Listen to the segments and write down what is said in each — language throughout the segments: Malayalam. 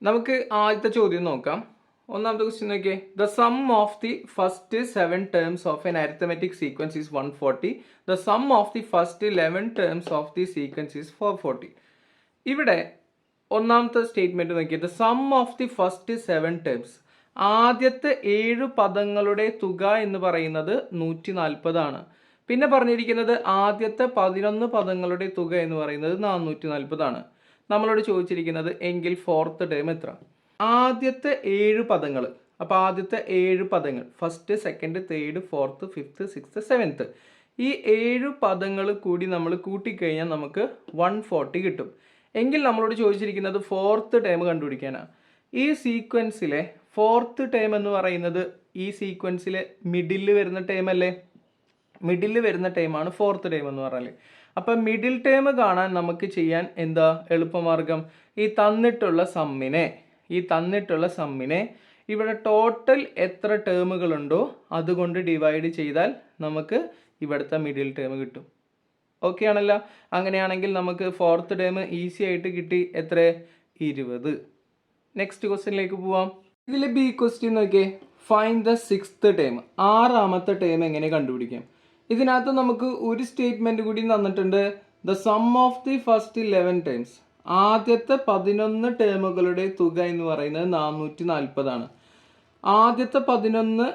നമുക്ക് ആദ്യത്തെ ചോദ്യം നോക്കാം. ഒന്നാമത്തെ ക്വസ്റ്റ്യൻ നോക്കിയേ. The sum of the first 7 terms of N arithmetic sequence is 140. The sum of the first 11 terms of the sequence is 440. ഇവിടെ ഒന്നാമത്തെ സ്റ്റേറ്റ്മെന്റ് നോക്കിയേ. The sum of the first 7 terms, ആദ്യത്തെ 7 പദങ്ങളുടെ തുക എന്ന് പറയുന്നത് 140 ആണ്. പിന്നെ പറഞ്ഞിരിക്കുന്നത് ആദ്യത്തെ 11 പദങ്ങളുടെ തുക എന്ന് പറയുന്നത് 440 ആണ്. നമ്മളോട് ചോദിച്ചിരിക്കുന്നത് എങ്കിൽ ഫോർത്ത് ടേം എത്ര? ആദ്യത്തെ 7 പദങ്ങൾ. അപ്പോൾ ആദ്യത്തെ 7 പദങ്ങൾ first, second, third, fourth, fifth, sixth, seventh, ഈ 7 പദങ്ങൾ കൂടി നമ്മൾ കൂട്ടിക്കഴിഞ്ഞാൽ നമുക്ക് 140 കിട്ടും. എങ്കിൽ നമ്മളോട് ചോദിച്ചിരിക്കുന്നത് ഫോർത്ത് ടേം കണ്ടുപിടിക്കാനാണ്. ഈ സീക്വൻസിലെ ഫോർത്ത് ടേം എന്ന് പറയുന്നത് ഈ സീക്വൻസിലെ മിഡിൽ വരുന്ന ടേം അല്ലേ? മിഡിൽ വരുന്ന ടേമാണ് ഫോർത്ത് ടേം എന്ന് പറഞ്ഞാൽ. അപ്പം മിഡിൽ ടേം കാണാൻ നമുക്ക് ചെയ്യാൻ എന്താ എളുപ്പമാർഗം? ഈ തന്നിട്ടുള്ള സമ്മിനെ ഇവിടെ ടോട്ടൽ എത്ര ടേമുകളുണ്ടോ അതുകൊണ്ട് ഡിവൈഡ് ചെയ്താൽ നമുക്ക് ഇവിടുത്തെ മിഡിൽ ടേം കിട്ടും. ഓക്കെ ആണല്ലോ? അങ്ങനെയാണെങ്കിൽ നമുക്ക് ഫോർത്ത് ടേം ഈസി ആയിട്ട് കിട്ടി. എത്ര? 20. നെക്സ്റ്റ് ക്വസ്റ്റ്യനിലേക്ക് പോവാം. ഇതിൽ ബി ക്വസ്റ്റ്യൻ നോക്കിയേ. ഫൈൻഡ് ദ സിക്സ്ത് ടേം, ആറാമത്തെ ടേം എങ്ങനെ കണ്ടുപിടിക്കാം? ഇതിനകത്ത് നമുക്ക് ഒരു സ്റ്റേറ്റ്മെന്റ് കൂടി തന്നിട്ടുണ്ട്. The sum of the first 11 terms, ആദ്യത്തെ 11 ടേമുകളുടെ തുക എന്ന് പറയുന്നത് 440 ആണ്. ആദ്യത്തെ 11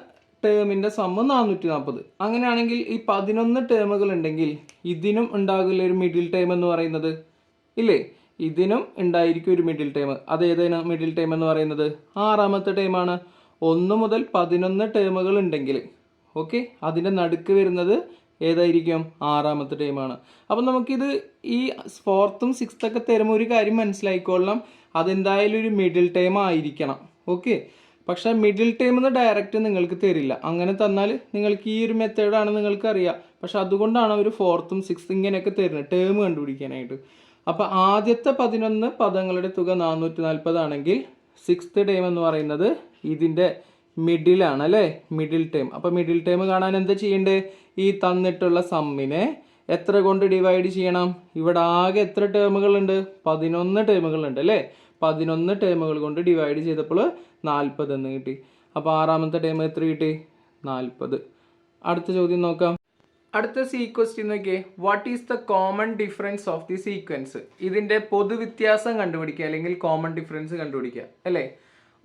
ടേമിന്റെ സമ്മ് 440. അങ്ങനെയാണെങ്കിൽ ഈ 11 ടേമുകൾ ഉണ്ടെങ്കിൽ ഇതിനും ഉണ്ടാകില്ല ഒരു മിഡിൽ ടൈം എന്ന് പറയുന്നത്, ഇല്ലേ? ഇതിനും ഉണ്ടായിരിക്കും ഒരു മിഡിൽ ടൈം. അത് ഏതാണ് മിഡിൽ ടൈം എന്ന് പറയുന്നത്? ആറാമത്തെ ടൈമാണ്. 1 മുതൽ 11 ടേമുകൾ ഉണ്ടെങ്കിൽ ഓക്കെ, അതിൻ്റെ നടുക്ക് വരുന്നത് ഏതായിരിക്കും? ആറാമത്തെ ടൈമാണ്. അപ്പം നമുക്കിത് ഈ ഫോർത്തും സിക്സ്ത്തൊക്കെ തരുമ്പോൾ ഒരു കാര്യം മനസ്സിലായിക്കൊള്ളാം, അതെന്തായാലും ഒരു മിഡിൽ ടൈം ആയിരിക്കണം. ഓക്കെ, പക്ഷേ മിഡിൽ ടൈം എന്ന് ഡയറക്റ്റ് നിങ്ങൾക്ക് തരില്ല. അങ്ങനെ തന്നാൽ നിങ്ങൾക്ക് ഈ ഒരു മെത്തേഡാണ് നിങ്ങൾക്ക് അറിയാം. പക്ഷെ അതുകൊണ്ടാണ് അവർ ഫോർത്തും സിക്സ്ത്തും ഇങ്ങനെയൊക്കെ തരുന്നത്, ടേം കണ്ടുപിടിക്കാനായിട്ട്. അപ്പോൾ ആദ്യത്തെ 11 പദങ്ങളുടെ തുക 440 ആണെങ്കിൽ സിക്സ്ത് ടൈം എന്ന് പറയുന്നത് ഇതിൻ്റെ മിഡിലാണ് അല്ലേ? Middle time. അപ്പോൾ മിഡിൽ ടൈം കാണാൻ എന്താ ചെയ്യേണ്ടത്? ഈ തന്നിട്ടുള്ള സമ്മിനെ എത്ര കൊണ്ട് ഡിവൈഡ് ചെയ്യണം? ഇവിടെ ആകെ എത്ര ടേമുകളുണ്ട്? 11 ടേമുകളുണ്ട് അല്ലേ? 11 ടേമുകൾ കൊണ്ട് ഡിവൈഡ് ചെയ്തപ്പോൾ 40 എന്ന് കിട്ടി. അപ്പോൾ ആറാമത്തെ ടേം എത്ര കിട്ടി? 40. അടുത്ത ചോദ്യം നോക്കാം. അടുത്ത സി ക്വസ്റ്റ്യൻ നോക്കിയേ. What is the common difference of the sequence? ഇതിൻ്റെ പൊതുവ്യത്യാസം കണ്ടുപിടിക്കുക, അല്ലെങ്കിൽ കോമൺ ഡിഫറൻസ് കണ്ടുപിടിക്കുക അല്ലേ?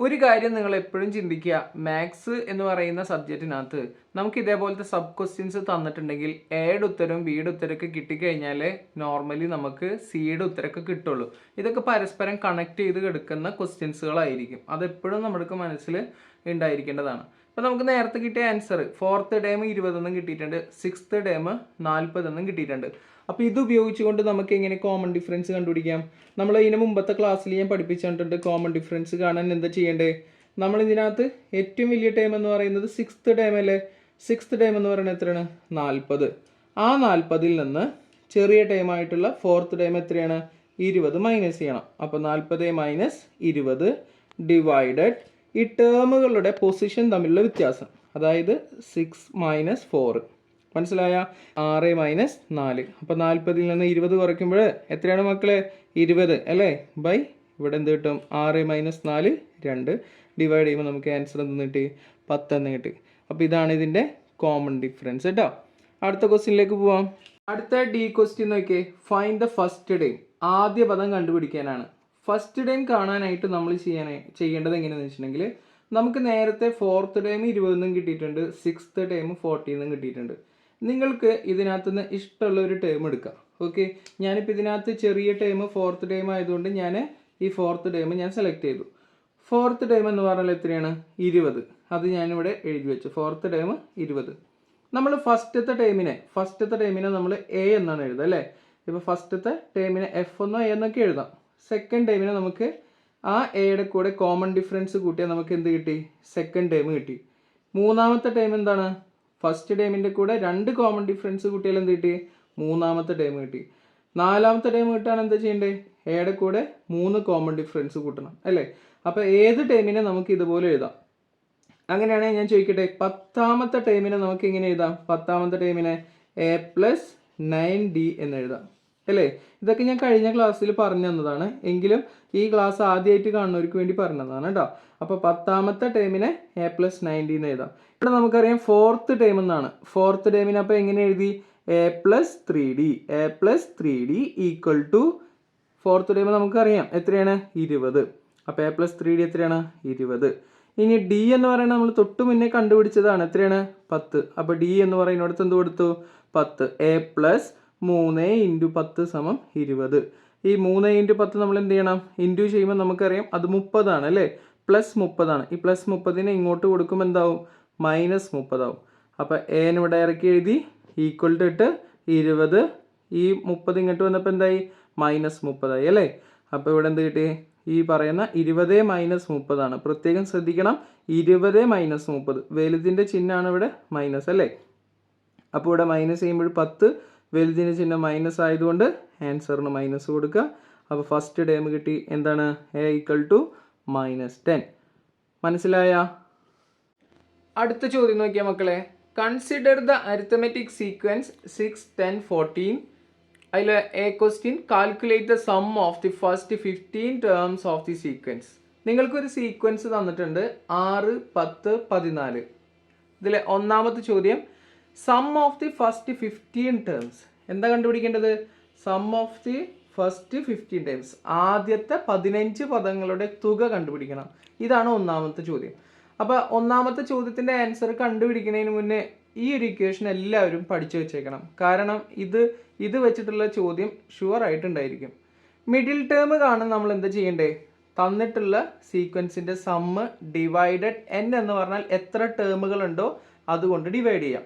ഒരു കാര്യം നിങ്ങൾ എപ്പോഴും ചിന്തിക്കുക, മാത്സ് എന്ന് പറയുന്ന സബ്ജക്റ്റിനകത്ത് നമുക്ക് ഇതേപോലത്തെ സബ് ക്വസ്റ്റ്യൻസ് തന്നിട്ടുണ്ടെങ്കിൽ എയുടെ ഉത്തരവും ബിയുടെ ഉത്തരമൊക്കെ കിട്ടിക്കഴിഞ്ഞാൽ നോർമലി നമുക്ക് സിയുടെ ഉത്തരമൊക്കെ കിട്ടുള്ളൂ. ഇതൊക്കെ പരസ്പരം കണക്ട് ചെയ്ത് കിടക്കുന്ന ക്വസ്റ്റ്യൻസുകളായിരിക്കും. അതെപ്പോഴും നമ്മുടെ മനസ്സിൽ ഉണ്ടായിരിക്കേണ്ടതാണ്. അപ്പോൾ നമുക്ക് നേരത്തെ കിട്ടിയ ആൻസർ ഫോർത്ത് ടേം 20 എന്നും കിട്ടിയിട്ടുണ്ട്, സിക്സ്ത് ടേം 40 എന്നും കിട്ടിയിട്ടുണ്ട്. അപ്പോൾ ഇത് ഉപയോഗിച്ചുകൊണ്ട് നമുക്ക് എങ്ങനെ കോമൺ ഡിഫറൻസ് കണ്ടുപിടിക്കാം? നമ്മൾ ഇതിന് മുമ്പത്തെ ക്ലാസ്സിൽ ഞാൻ പഠിപ്പിച്ചിട്ടുണ്ട്. കോമൺ ഡിഫറൻസ് കാണാൻ എന്താ ചെയ്യേണ്ടത്? നമ്മൾ ഇതിനകത്ത് ഏറ്റവും വലിയ ടൈം എന്ന് പറയുന്നത് സിക്സ്ത് ടൈം അല്ലേ? സിക്സ്ത് ടൈം എന്ന് പറയുന്നത് എത്രയാണ്? 40. ആ 40-ൽ നിന്ന് ചെറിയ ടൈമായിട്ടുള്ള ഫോർത്ത് ടൈം എത്രയാണ്? 20 മൈനസ് ചെയ്യണം. അപ്പോൾ 40 മൈനസ് 20 ഡിവൈഡഡ് ഈ ടേമുകളുടെ പൊസിഷൻ തമ്മിലുള്ള വ്യത്യാസം, അതായത് 6 മൈനസ് 4. മനസ്സിലായ? 6 മൈനസ് 4. അപ്പോൾ 40-ൽ നിന്ന് 20 കുറയ്ക്കുമ്പോൾ എത്രയാണ് മക്കളെ? 20 അല്ലേ? ബൈ ഇവിടെ എന്ത് കിട്ടും? 6 മൈനസ് 4 2 ഡിവൈഡ് ചെയ്യുമ്പോൾ നമുക്ക് ആൻസർ എന്തെന്ന് കിട്ടി? 10 എന്ന് കിട്ടി. അപ്പോൾ ഇതാണ് ഇതിൻ്റെ കോമൺ ഡിഫറൻസ് കേട്ടോ. അടുത്ത ക്വസ്റ്റ്യനിലേക്ക് പോവാം. അടുത്ത ഡി ക്വസ്റ്റ്യൻ നോക്കിയേ. ഫൈൻഡ് ദ ഫസ്റ്റ് ടൈം, ആദ്യ പദം കണ്ടുപിടിക്കാനാണ്. ഫസ്റ്റ് ടൈം കാണാനായിട്ട് നമ്മൾ ചെയ്യേണ്ടത് എങ്ങനെയാണെന്ന് വെച്ചിട്ടുണ്ടെങ്കിൽ, നമുക്ക് നേരത്തെ ഫോർത്ത് ടൈം 20 എന്നും കിട്ടിയിട്ടുണ്ട്, സിക്സ്ത് ടൈം 40 എന്നും കിട്ടിയിട്ടുണ്ട്. നിങ്ങൾക്ക് ഇതിനകത്ത് നിന്ന് ഇഷ്ടമുള്ള ഒരു ടേം എടുക്കാം. ഓക്കെ, ഞാനിപ്പോൾ ഇതിനകത്ത് ചെറിയ ടൈം ഫോർത്ത് ടൈം ആയതുകൊണ്ട് ഞാൻ ഈ ഫോർത്ത് ടൈം ഞാൻ സെലക്ട് ചെയ്തു. ഫോർത്ത് ടൈം എന്ന് പറഞ്ഞാൽ എത്രയാണ്? 20. അത് ഞാനിവിടെ എഴുതി വെച്ചു. Fourth time 20. നമ്മൾ ഫസ്റ്റത്തെ ടൈമിനെ നമ്മൾ എ എന്നാണ് എഴുതുക അല്ലേ? ഇപ്പോൾ ഫസ്റ്റത്തെ ടൈമിനെ എഫ് എന്നോ എ എന്നൊക്കെ എഴുതാം. സെക്കൻഡ് ടൈമിനെ നമുക്ക് ആ എയുടെ കൂടെ കോമൺ ഡിഫറൻസ് കൂട്ടിയാൽ നമുക്ക് എന്ത് കിട്ടി? സെക്കൻഡ് ടൈം കിട്ടി. മൂന്നാമത്തെ ടൈം എന്താണ്? ഫസ്റ്റ് ടൈമിൻ്റെ കൂടെ 2 കോമൺ ഡിഫറൻസ് കൂട്ടിയാൽ എന്ത് കിട്ടി? മൂന്നാമത്തെ ടൈം കിട്ടി. നാലാമത്തെ ടൈം കിട്ടാൻ എന്താ ചെയ്യേണ്ടത്? എയുടെ കൂടെ 3 കോമൺ ഡിഫറൻസ് കൂട്ടണം അല്ലേ? അപ്പോൾ ഏത് ടൈമിനെ നമുക്ക് ഇതുപോലെ എഴുതാം. അങ്ങനെയാണെങ്കിൽ ഞാൻ ചോദിക്കട്ടെ, 10ാമത്തെ ടൈമിനെ നമുക്ക് എങ്ങനെ എഴുതാം? 10ാമത്തെ ടൈമിനെ a + 9d എന്ന് എഴുതാം. അല്ലേ? ഇതൊക്കെ ഞാൻ കഴിഞ്ഞ ക്ലാസ്സിൽ പറഞ്ഞു തന്നതാണ്, എങ്കിലും ഈ ക്ലാസ് ആദ്യമായിട്ട് കാണുന്നവർക്ക് വേണ്ടി പറഞ്ഞതാണ് കേട്ടോ. അപ്പോൾ 10ാമത്തെ ടേമിനെ A+90 എന്ന് എഴുതാം. ഇവിടെ നമുക്കറിയാം 4th ടേം എന്നാണ്. 4th ടേമിനെ അപ്പോൾ എങ്ങനെ എഴുതി? A+3D equal to 4th term നമുക്കറിയാം എത്രയാണ്? 20. അപ്പോൾ A+3D എത്രയാണ്? 20. ഇനി D എന്ന് പറയുന്നത് നമ്മൾ തൊട്ട് മുന്നേ കണ്ടുപിടിച്ചതാണ്, എത്രയാണ്? 10. അപ്പോൾ D എന്ന് പറയുന്നിടത്ത് എന്ത് കൊടുത്തു? 10. A+3 × 10 = 20. ഈ 3 × 10 നമ്മൾ എന്ത് ചെയ്യണം? ഇൻറ്റു ചെയ്യുമ്പോൾ നമുക്കറിയാം അത് 30 ആണ് അല്ലേ? +30 ആണ്. ഈ +30നെ ഇങ്ങോട്ട് കൊടുക്കുമ്പോൾ എന്താവും? -30 ആവും. അപ്പോൾ A ഇവിടെ ഇറക്കി എഴുതി, ഈക്വൽ ടു ഇട്ട് 20. ഈ 30 ഇങ്ങോട്ട് വന്നപ്പോൾ എന്തായി? -30 ആയി അല്ലേ? അപ്പോൾ ഇവിടെ എന്ത് കിട്ടി? ഈ പറയുന്ന 20 - 30 ആണ്. പ്രത്യേകം ശ്രദ്ധിക്കണം, 20 - 30. വലുതിൻ്റെ ചിഹ്നമാണ് ഇവിടെ മൈനസ് അല്ലേ? അപ്പോൾ ഇവിടെ മൈനസ് ചെയ്യുമ്പോൾ 10, വലുതിൻ്റെ ചിഹ്നം മൈനസ് ആയതുകൊണ്ട് ആൻസറിന് മൈനസ് കൊടുക്കുക. അപ്പോൾ ഫസ്റ്റ് ടേം കിട്ടി, എന്താണ്? A = -10. മനസ്സിലായ? അടുത്ത ചോദ്യം നോക്കിയാൽ മക്കളെ, കൺസിഡർ ദ അരിത്തമെറ്റിക് സീക്വൻസ് 6, 10, 14. അതിൽ A question, calculate the sum of the first 15 terms of the sequence. നിങ്ങൾക്കൊരു സീക്വൻസ് തന്നിട്ടുണ്ട് 6, 10, 14. ഇതിലെ ഒന്നാമത്തെ ചോദ്യം, sum of the first 15 terms. എന്താ കണ്ടുപിടിക്കേണ്ടത്? Sum of the first 15 terms, ആദ്യത്തെ 15 പദങ്ങളുടെ തുക കണ്ടുപിടിക്കണം. ഇതാണ് ഒന്നാമത്തെ ചോദ്യം. അപ്പോൾ ഒന്നാമത്തെ ചോദ്യത്തിൻ്റെ ആൻസർ കണ്ടുപിടിക്കുന്നതിന് മുന്നേ ഈ ഒരു ഇക്വേഷൻ എല്ലാവരും പഠിച്ചു വെച്ചേക്കണം. കാരണം ഇത് വെച്ചിട്ടുള്ള ചോദ്യം ഷുവർ ആയിട്ടുണ്ടായിരിക്കും. മിഡിൽ ടേം കാണാൻ നമ്മൾ എന്താ ചെയ്യണ്ടേ? തന്നിട്ടുള്ള സീക്വൻസിൻ്റെ സമ്മ് ഡിവൈഡഡ് n എന്ന് പറഞ്ഞാൽ എത്ര ടേമുകളുണ്ടോ അതുകൊണ്ട് ഡിവൈഡ് ചെയ്യാം.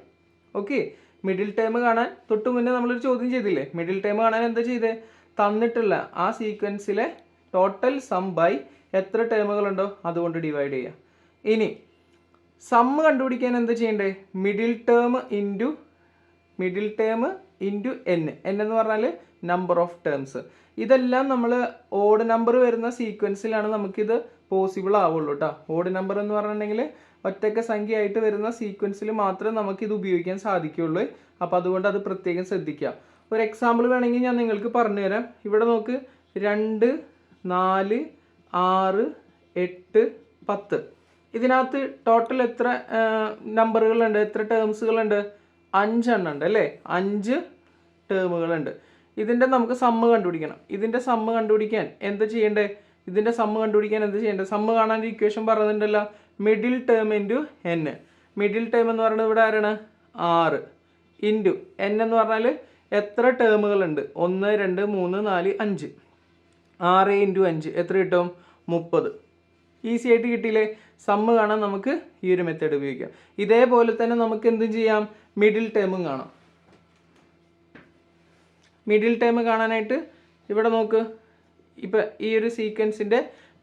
ഓക്കെ, മിഡിൽ ടേം കാണാൻ തൊട്ട് മുന്നേ നമ്മളൊരു ചോദ്യം ചെയ്തില്ലേ? മിഡിൽ ടേം കാണാൻ എന്താ ചെയ്തേ? തന്നിട്ടുള്ള ആ സീക്വൻസിലെ ടോട്ടൽ സം ബൈ എത്ര ടേമുകളുണ്ടോ അതുകൊണ്ട് ഡിവൈഡ് ചെയ്യാം. ഇനി സമ്മ് കണ്ടുപിടിക്കാൻ എന്താ ചെയ്യണ്ടേ? മിഡിൽ ടേം ഇൻറ്റു n എന്ന് പറഞ്ഞാൽ നമ്പർ ഓഫ് ടേംസ്. ഇതെല്ലാം നമ്മൾ ഓഡ് നമ്പർ വരുന്ന സീക്വൻസിലാണ് നമുക്കിത് പോസിബിൾ ആവുള്ളൂ കേട്ടോ. ഓഡ് നമ്പർ എന്ന് പറഞ്ഞിട്ടുണ്ടെങ്കിൽ ഒറ്റയ്ക്ക് സംഖ്യ ആയിട്ട് വരുന്ന സീക്വൻസിൽ മാത്രമേ നമുക്കിത് ഉപയോഗിക്കാൻ സാധിക്കുകയുള്ളൂ. അപ്പോൾ അതുകൊണ്ട് അത് പ്രത്യേകം ശ്രദ്ധിക്കുക. ഒരു എക്സാമ്പിൾ വേണമെങ്കിൽ ഞാൻ നിങ്ങൾക്ക് പറഞ്ഞു തരാം. ഇവിടെ നോക്ക്, 2, 4, 6, 8, 10. ഇതിനകത്ത് ടോട്ടൽ എത്ര നമ്പറുകളുണ്ട്? എത്ര ടേംസുകളുണ്ട്? 5 എണ്ണം ഉണ്ട് അല്ലേ? 5 ടേമുകളുണ്ട്. ഇതിൻ്റെ നമുക്ക് സമ്മ് കണ്ടുപിടിക്കണം. ഇതിൻ്റെ സമ്മ് കണ്ടുപിടിക്കാൻ എന്താ ചെയ്യേണ്ടേ? സമ്മ് കാണാൻ ഇക്വേഷൻ പറയുന്നുണ്ടല്ലോ, middle term into n. Middle term എന്ന് പറയുന്നത് ഇവിടെ ആരാണ്? 6 ഇൻറ്റു n എന്ന് പറഞ്ഞാൽ എത്ര ടേമുകളുണ്ട്? 1, 2, 3, 4, 5. 6 × 5 എത്ര കിട്ടും? 30. ഈസി ആയിട്ട് കിട്ടിയില്ലേ? സമ്മ് കാണാൻ നമുക്ക് ഈ ഒരു മെത്തേഡ് ഉപയോഗിക്കാം. ഇതേപോലെ തന്നെ നമുക്ക് എന്തും ചെയ്യാം, മിഡിൽ ടേമും കാണാം. മിഡിൽ ടേം കാണാനായിട്ട് ഇവിടെ നോക്ക്, ഇപ്പം ഈ ഒരു സീക്വൻസിൻ്റെ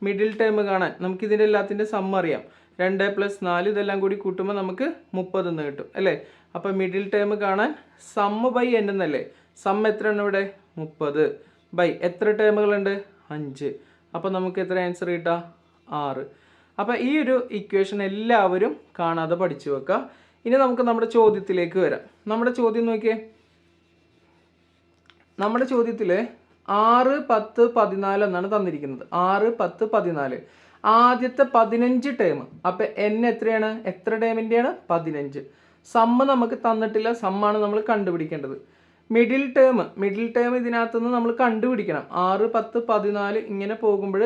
മിഡിൽ ടേം കാണാൻ നമുക്കിതിൻ്റെ എല്ലാത്തിൻ്റെ സമ്മ് അറിയാം. 2 + 4 ഇതെല്ലാം കൂടി കൂട്ടുമ്പോൾ നമുക്ക് 30 എന്ന് കിട്ടും അല്ലേ? അപ്പോൾ മിഡിൽ ടേം കാണാൻ സമ്മ് ബൈ n എന്നല്ലേ? സമ്മ് എത്രയാണ് ഇവിടെ? 30 ബൈ എത്ര ടേമുകളുണ്ട്? 5. അപ്പോൾ നമുക്ക് എത്ര ആൻസർ കിട്ടുക? 6. അപ്പോൾ ഈ ഒരു ഇക്വേഷൻ എല്ലാവരും കാണാതെ പഠിച്ചു വെക്കുക. ഇനി നമുക്ക് നമ്മുടെ ചോദ്യത്തിലേക്ക് വരാം. നമ്മുടെ ചോദ്യം നോക്കിയേ. നമ്മുടെ ചോദ്യത്തിൽ 6, 10, 14 എന്നാണ് തന്നിരിക്കുന്നത്. 6, 10, 14. ആദ്യത്തെ 15 ടേം. അപ്പോൾ n എത്രയാണ്? എത്ര ടേമിൻ്റെയാണ്? 15. സമ്മ് നമുക്ക് തന്നിട്ടില്ല, സമ്മാണ് നമ്മൾ കണ്ടുപിടിക്കേണ്ടത്. മിഡിൽ ടേം ഇതിനകത്തുനിന്ന് നമ്മൾ കണ്ടുപിടിക്കണം. 6, 10, 14 ഇങ്ങനെ പോകുമ്പോൾ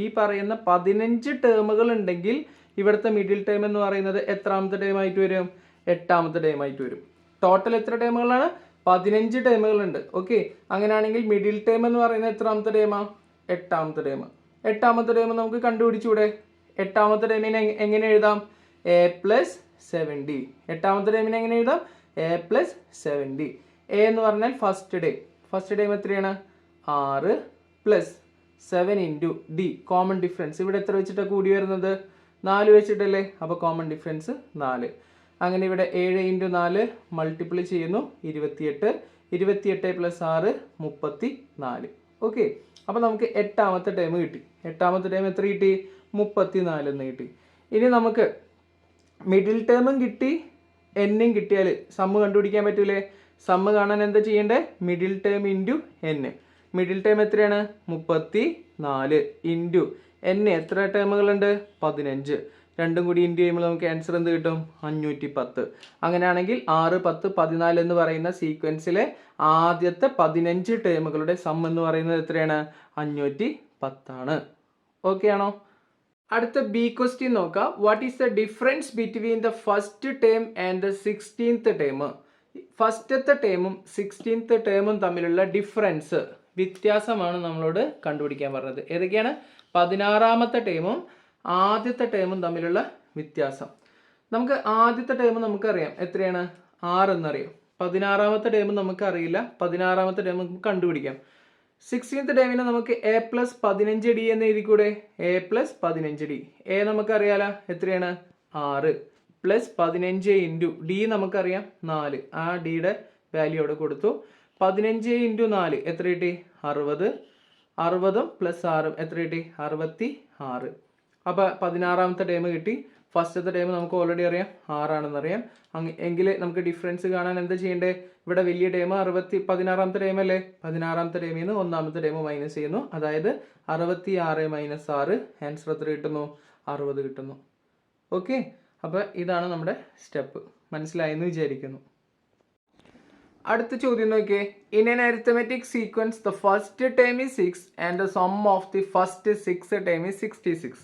ഈ പറയുന്ന 15 ടേമുകൾ ഉണ്ടെങ്കിൽ ഇവിടുത്തെ മിഡിൽ ടേം എന്ന് പറയുന്നത് എത്രാമത്തെ ടേം ആയിട്ട് വരും? 8ാമത്തെ ടേം ആയിട്ട് വരും. ടോട്ടൽ എത്ര ടേമുകളാണ്? 15 ടേമുകളുണ്ട്. ഓക്കെ, അങ്ങനെയാണെങ്കിൽ മിഡിൽ ടേം എന്ന് പറയുന്നത് എത്രാമത്തെ ടേമാ? 8ാമത്തെ ടേം. 8ാമത്തെ ടേം നമുക്ക് കണ്ടുപിടിച്ചൂടെ? 8ാമത്തെ ടേമിനെ എങ്ങനെ എഴുതാം? A+70. 8ാമത്തെ ടേമിനെ എങ്ങനെ എഴുതാം? A+70. A എന്ന് പറഞ്ഞാൽ ഫസ്റ്റ് ടേം എത്രയാണ്? 6 + 7 × D. കോമൺ ഡിഫറൻസ് ഇവിടെ എത്ര വെച്ചിട്ടാണ് കൂടി വരുന്നത്? 4 വെച്ചിട്ടല്ലേ? അപ്പോൾ കോമൺ ഡിഫറൻസ് 4. അങ്ങനെ ഇവിടെ 7 × 4 മൾട്ടിപ്ലൈ ചെയ്യുന്നു, 28. 28 + 6 34. ഓക്കെ, അപ്പോൾ നമുക്ക് 8ാമത്തെ ടേം കിട്ടി. 8ാമത്തെ ടേം എത്ര കിട്ടി? 34 എന്ന് കിട്ടി. ഇനി നമുക്ക് മിഡിൽ ടേമും കിട്ടി, എന്നും കിട്ടിയാൽ സമ്മ് കണ്ടുപിടിക്കാൻ പറ്റൂലേ? സമ്മ് കാണാൻ എന്താ ചെയ്യേണ്ടേ? Middle term into N. Middle term എത്രയാണ്? 34 ഇൻറ്റു എൻ. എത്ര ടേമുകളുണ്ട്? 15. രണ്ടും കൂടി ഇൻറ്റു ചെയ്യുമ്പോൾ നമുക്ക് ആൻസർ എന്ത് കിട്ടും? 510. അങ്ങനെയാണെങ്കിൽ 6, 10, 14 എന്ന് പറയുന്ന സീക്വൻസിലെ ആദ്യത്തെ 15 ടേമുകളുടെ സം എന്ന് പറയുന്നത് എത്രയാണ്? 510 ആണ്. ഓക്കെ ആണോ? അടുത്ത ബി ക്വസ്റ്റ്യൻ നോക്കാം. What is the difference between the first term and the 16th term? ഫസ്റ്റത്തെ ടേമും 16th ടേമും തമ്മിലുള്ള ഡിഫറൻസ്, വ്യത്യാസമാണ് നമ്മളോട് കണ്ടുപിടിക്കാൻ പറഞ്ഞത്. ഏതൊക്കെയാണ്? 16ാമത്തെ ടേമും ആദ്യത്തെ ടേമും തമ്മിലുള്ള വ്യത്യാസം. നമുക്ക് ആദ്യത്തെ ടേം നമുക്കറിയാം, എത്രയാണ്? 6 എന്നറിയാം. 16ാമത്തെ ടേം നമുക്ക് അറിയില്ല, 16ാമത്തെ ടേം നമുക്ക് കണ്ടുപിടിക്കാം. 16th ടേമിനെ നമുക്ക് എ പ്ലസ് 15d എന്ന് എഴുതിക്കൂടെ? A plus 15d. എ നമുക്കറിയാലോ, എത്രയാണ്? 6 പ്ലസ് 15 ഇൻറ്റു ഡി നമുക്കറിയാം 4. ആ ഡിയുടെ വാല്യൂ അവിടെ കൊടുത്തു. 15 ഇൻറ്റു 4 എത്ര കിട്ടി? 60. 60 പ്ലസ് 6 എത്ര കിട്ടി? 66. അപ്പോൾ 16ാമത്തെ ടേം കിട്ടി. ഫസ്റ്റത്തെ ടേം നമുക്ക് ഓൾറെഡി അറിയാം 6 ആണെന്നറിയാം. എങ്കിൽ നമുക്ക് ഡിഫറൻസ് കാണാൻ എന്താ ചെയ്യേണ്ടത്? ഇവിടെ വലിയ ടേം 16ാമത്തെ ടേം അല്ലേ? 16ാമത്തെ ടേമിൽ നിന്ന് 1ാമത്തെ ടേം മൈനസ് ചെയ്യുന്നു. അതായത് 66 മൈനസ് 6, ആൻസർ എത്ര കിട്ടുന്നു? 60 കിട്ടുന്നു. ഓക്കെ, അപ്പോൾ ഇതാണ് നമ്മുടെ സ്റ്റെപ്പ്. മനസ്സിലായെന്ന് വിചാരിക്കുന്നു. അടുത്ത ചോദ്യം നോക്കിയേ. In N arithmetic sequence the first term is 6 and the sum of the first 6 term is 66.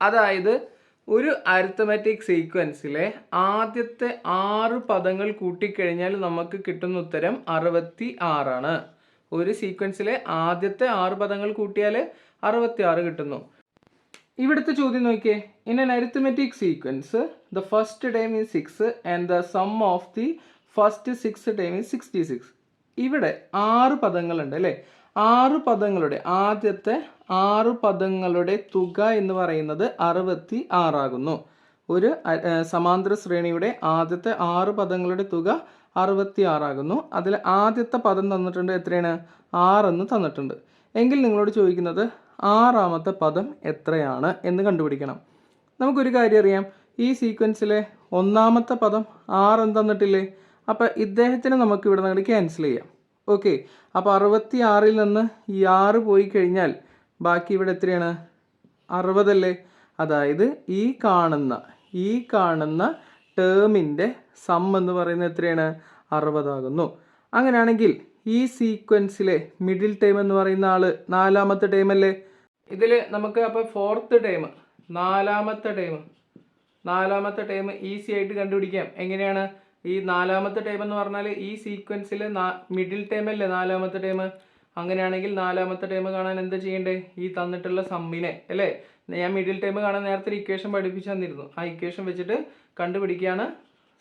അതായത് ഒരു അരിത്തമെറ്റിക് സീക്വൻസിലെ ആദ്യത്തെ 6 പദങ്ങൾ കൂട്ടിക്കഴിഞ്ഞാൽ നമുക്ക് കിട്ടുന്ന ഉത്തരം 66 ആണ്. ഒരു സീക്വൻസിലെ ആദ്യത്തെ 6 പദങ്ങൾ കൂട്ടിയാൽ 66 കിട്ടുന്നു. ഇവിടുത്തെ ചോദ്യം നോക്കിയേ. In N arithmetic sequence the first term is 6 and the sum of the first 6 term is 66. ഇവിടെ 6 പദങ്ങളുണ്ട് അല്ലേ? 6 പദങ്ങളുടെ ആദ്യത്തെ 6 പദങ്ങളുടെ തുക എന്ന് പറയുന്നത് 66 ആകുന്നു. ഒരു സമാന്തര ശ്രേണിയുടെ ആദ്യത്തെ 6 പദങ്ങളുടെ തുക 66 ആകുന്നു. അതിൽ ആദ്യത്തെ പദം തന്നിട്ടുണ്ട്, എത്രയാണ്? 6 എന്ന് തന്നിട്ടുണ്ട്. എങ്കിൽ നിങ്ങളോട് ചോദിക്കുന്നത് 6ാമത്തെ പദം എത്രയാണ് എന്ന് കണ്ടുപിടിക്കണം. നമുക്കൊരു കാര്യം അറിയാം, ഈ സീക്വൻസിലെ 1ാമത്തെ പദം 6 എന്ന് തന്നിട്ടില്ലേ? അപ്പം ഇദ്ദേഹത്തിന് നമുക്ക് ഇവിടെ നിന്ന് ക്യാൻസൽ ചെയ്യാം. ഓക്കെ, അപ്പോൾ 66ൽ നിന്ന് ഈ 6 പോയി കഴിഞ്ഞാൽ ബാക്കി ഇവിടെ എത്രയാണ്? 60 അല്ലേ? അതായത് ഈ കാണുന്ന ടേമിൻ്റെ സം എന്ന് പറയുന്നത് എത്രയാണ്? 60 ആകുന്നു. അങ്ങനെയാണെങ്കിൽ ഈ സീക്വൻസിലെ മിഡിൽ ടൈം എന്ന് പറയുന്ന ആള് 4ാമത്തെ ടൈം അല്ലേ? ഇതിൽ നമുക്ക് അപ്പോൾ 4th ടൈം, 4ാമത്തെ ടൈം ഈസി ആയിട്ട് കണ്ടുപിടിക്കാം. എങ്ങനെയാണ്? ഈ 4ാമത്തെ ടൈം എന്ന് പറഞ്ഞാൽ ഈ സീക്വൻസിൽ മിഡിൽ ടൈം അല്ലേ 4ാമത്തെ ടൈം? അങ്ങനെയാണെങ്കിൽ 4ാമത്തെ ടൈം കാണാൻ എന്താ ചെയ്യേണ്ടേ? ഈ തന്നിട്ടുള്ള സമ്മിനെ അല്ലേ? ഞാൻ മിഡിൽ ടൈം കാണാൻ നേരത്തെ ഒരു ഇക്വേഷൻ പഠിപ്പിച്ചു തന്നിരുന്നു. ആ ഇക്വേഷൻ വെച്ചിട്ട് കണ്ടുപിടിക്കുകയാണ്.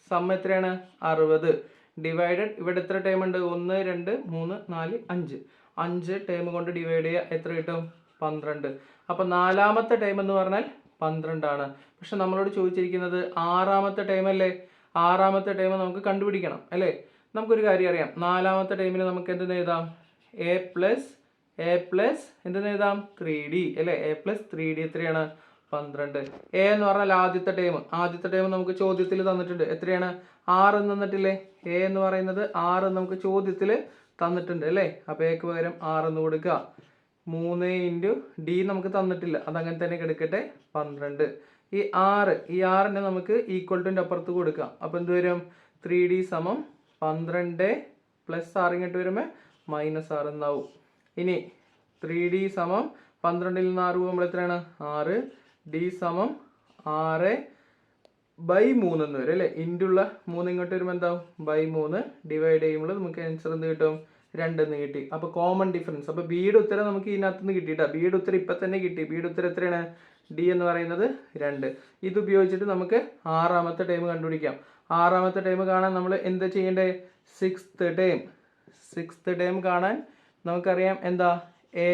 സം എത്രയാണ്? 60 ഡിവൈഡഡ് ഇവിടെ എത്ര ടൈം ഉണ്ട്? 1, 2, 3, 4, 5. 5 ടൈം കൊണ്ട് ഡിവൈഡ് ചെയ്യുക, എത്ര കിട്ടും? 12. അപ്പോൾ 4ാമത്തെ ടൈം എന്ന് പറഞ്ഞാൽ 12 ആണ്. പക്ഷെ നമ്മളോട് ചോദിച്ചിരിക്കുന്നത് 6ാമത്തെ ടൈം അല്ലേ? 6ാമത്തെ ടൈം നമുക്ക് കണ്ടുപിടിക്കണം അല്ലേ? നമുക്കൊരു കാര്യം അറിയാം, 4ാമത്തെ ടൈമിന് നമുക്ക് എന്തെന്ന് എഴുതാം? എ പ്ലസ് എന്തെന്ന് എഴുതാം? 3d അല്ലേ? എ പ്ലസ് 3d എത്രയാണ്? 12. എ എന്ന് പറഞ്ഞാൽ ആദ്യത്തെ ടൈം നമുക്ക് ചോദ്യത്തിൽ തന്നിട്ടുണ്ട്. എത്രയാണ്? 6 എന്ന് തന്നിട്ടില്ലേ? എ എന്ന് പറയുന്നത് 6 നമുക്ക് ചോദ്യത്തിൽ തന്നിട്ടുണ്ട് അല്ലേ? അപ്പോൾ എക്ക് പകരം 6 എന്ന് കൊടുക്കുക. 3 ഇൻറ്റു ഡി നമുക്ക് തന്നിട്ടില്ല, അതങ്ങനെ തന്നെ കിടക്കട്ടെ. 12. ഈ 6നെ നമുക്ക് ഈക്വൽ ടുൻ്റെ അപ്പുറത്ത് കൊടുക്കാം. അപ്പോൾ എന്ത് വരും? 3d സമം 12 പ്ലസ് 6 ഇങ്ങോട്ട് വരുമ്പോൾ -6 എന്നാവും. ഇനി 3d സമം 12ൽ നിന്ന് 6 പോകുമ്പോൾ എത്രയാണ്? 6. d സമം 6/3 എന്ന് വരും അല്ലേ? ഇൻറ്റുള്ള 3 ഇങ്ങോട്ട് വരുമ്പോൾ എന്താവും? /3. ഡിവൈഡ് ചെയ്യുമ്പോൾ നമുക്ക് ആൻസർ എന്ത് കിട്ടും? 2 എന്ന് കിട്ടി. അപ്പോൾ കോമൺ ഡിഫറൻസ്. അപ്പോൾ ബിയുടെ ഉത്തരം നമുക്ക് ഇതിനകത്ത് നിന്ന് കിട്ടിയിട്ടാ. ബിയുടെ ഉത്തരം ഇപ്പം തന്നെ കിട്ടി. ബിയുടെ ഉത്തരം എത്രയാണ്? ഡി എന്ന് പറയുന്നത് 2. ഇത് ഉപയോഗിച്ചിട്ട് നമുക്ക് 6ാമത്തെ ടൈം കണ്ടുപിടിക്കാം. 6ാമത്തെ ടൈം കാണാൻ നമ്മൾ എന്താ ചെയ്യേണ്ടത്? 6th ടൈം കാണാൻ നമുക്കറിയാം എന്താ? എ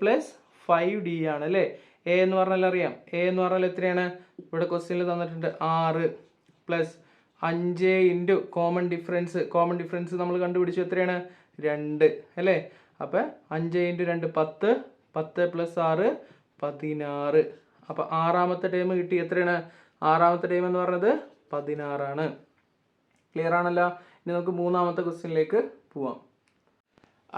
പ്ലസ് 5d ആണ് അല്ലേ? എ എന്ന് പറഞ്ഞാൽ അറിയാം. എ എന്ന് പറഞ്ഞാൽ എത്രയാണ്? ഇവിടെ ക്വസ്റ്റ്യനിൽ തന്നിട്ടുണ്ട് 6 പ്ലസ് 5 ഇൻറ്റു കോമൺ ഡിഫറൻസ് നമ്മൾ കണ്ടുപിടിച്ചു. എത്രയാണ്? 2 അല്ലേ? അപ്പോൾ 5 ഇൻറ്റു 2 10. 10 പ്ലസ് 6 16. അപ്പോൾ 6ാമത്തെ ടൈം കിട്ടി. എത്രയാണ്? 6ാമത്തെ ടൈം എന്ന് പറഞ്ഞത് 16 ആണ്. ക്ലിയർ ആണല്ലോ? ഇനി നമുക്ക് മൂന്നാമത്തെ ക്വസ്റ്റ്യനിലേക്ക് പോവാം.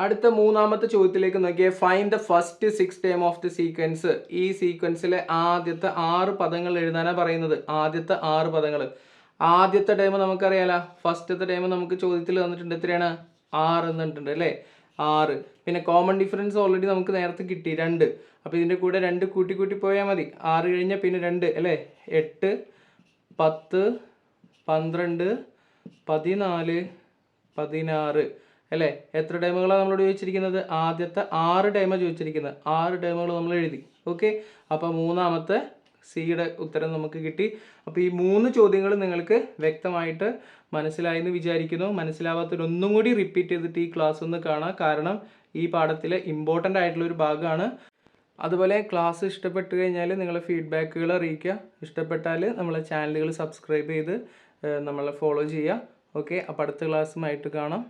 അടുത്ത മൂന്നാമത്തെ ചോദ്യത്തിലേക്ക് നോക്കിയേ. Find the first 6 term of the sequence. ഈ സീക്വൻസിലെ ആദ്യത്തെ 6 പദങ്ങൾ എഴുതാനാണ് പറയുന്നത്. ആദ്യത്തെ 6 പദങ്ങൾ. ആദ്യത്തെ ടേം നമുക്കറിയാലോ, ഫസ്റ്റത്തെ ടേം നമുക്ക് ചോദ്യത്തിൽ തന്നിട്ടുണ്ട്. എത്രയാണ്? 6 എന്നിട്ടുണ്ട് അല്ലേ? 6. പിന്നെ കോമൺ ഡിഫറൻസ് ഓൾറെഡി നമുക്ക് നേരത്തെ കിട്ടി 2. അപ്പോൾ ഇതിൻ്റെ കൂടെ 2 കൂട്ടി കൂട്ടി പോയാൽ മതി. 6 കഴിഞ്ഞാൽ പിന്നെ 2 അല്ലേ? 8, 10, 12, 14, 16 അല്ലേ? എത്ര ടേമുകളാണ് നമ്മളോട് ചോദിച്ചിരിക്കുന്നത്? ആദ്യത്തെ 6 ടേമാണ് ചോദിച്ചിരിക്കുന്നത്. 6 ടേമുകൾ നമ്മൾ എഴുതി. ഓക്കെ, അപ്പോൾ മൂന്നാമത്തെ സിയുടെ ഉത്തരം നമുക്ക് കിട്ടി. അപ്പോൾ ഈ 3 ചോദ്യങ്ങൾ നിങ്ങൾക്ക് വ്യക്തമായിട്ട് മനസ്സിലായി എന്ന് വിചാരിക്കുന്നു. മനസ്സിലാവാത്തൊരൊന്നും കൂടി റിപ്പീറ്റ് ചെയ്തിട്ട് ഈ ക്ലാസ് ഒന്ന് കാണാം. കാരണം ഈ പാഠത്തിലെ ഇമ്പോർട്ടൻ്റ് ആയിട്ടുള്ളൊരു ഭാഗമാണ്. അതുപോലെ ക്ലാസ് ഇഷ്ടപ്പെട്ട് കഴിഞ്ഞാൽ നിങ്ങളെ ഫീഡ്ബാക്കുകൾ അറിയിക്കുക. ഇഷ്ടപ്പെട്ടാൽ നമ്മളെ ചാനലുകൾ സബ്സ്ക്രൈബ് ചെയ്ത് നമ്മളെ ഫോളോ ചെയ്യുക. ഓക്കെ, അപ്പോൾ അടുത്ത ക്ലാസ്സുമായിട്ട് കാണാം.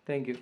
Thank you.